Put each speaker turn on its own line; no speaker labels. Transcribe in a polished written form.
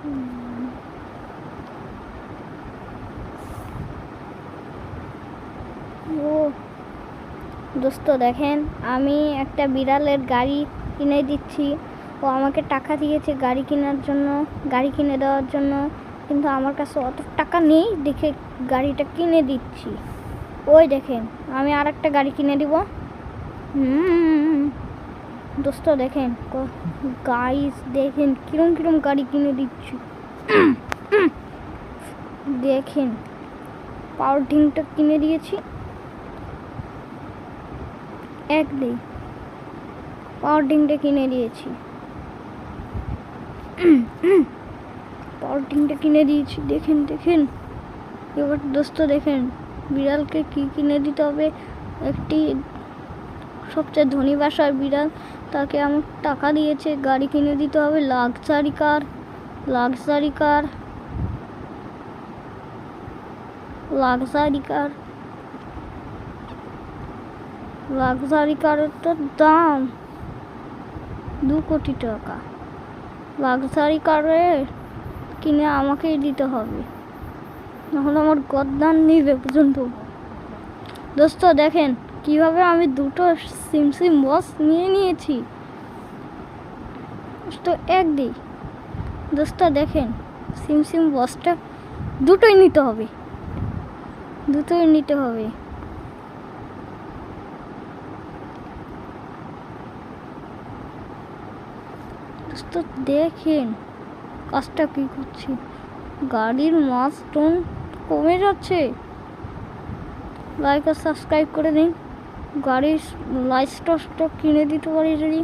ও দোস্ত দেখেন, আমি একটা বিড়ালের গাড়ি কিনে দিচ্ছি। ও আমাকে টাকা দিয়েছে গাড়ি কেনার জন্য, গাড়ি কিনে দেওয়ার জন্য, কিন্তু আমার কাছে অত টাকা নেই দেখে গাড়িটা কিনে দিচ্ছি। ওই দেখেন, আমি আর একটা গাড়ি কিনে দিব। দোস্ত দেখেন গাইস, দেখেন কিরম কিরম গাড়ি কিনে দিচ্ছি। দেখেন পাওয়ার ডিংটা কিনে দিয়েছি। একদম পাওয়ার ডিংটা কিনে দিয়েছি। পাওয়ার ডিংটা কিনে দিয়েছি। দেখেন দেখেন, এবার দোস্ত দেখেন বিড়ালকে কি কিনে দিতে হবে। একটি সবচেয়ে ধনী বাসার বিড়াল, তাকে আমার টাকা দিয়েছে, গাড়ি কিনে দিতে হবে। Luxury car, luxury car, luxury car, luxury কারের তো দাম 2 কোটি টাকা। লাক্সারি কারের কিনে আমাকেই দিতে হবে, নাহলে আমার গদ্দান নিবে পর্যন্ত। দোস্ত দেখেন কিভাবে আমি দুটো সিম বক্স নিয়ে নিয়েছি। তো এক দিই দোস্ত, দেখেন সিম বক্সটা দুটোই নিতে হবে, দুটোই নিতে হবে। দোস্ত দেখেন কাজটা কি করছি, গাড়ির মাস টোন কমে যাচ্ছে। লাইক আর সাবস্ক্রাইব করে দিন, গাড়ির লাইট স্টক কিনে দিতে পারি যদি।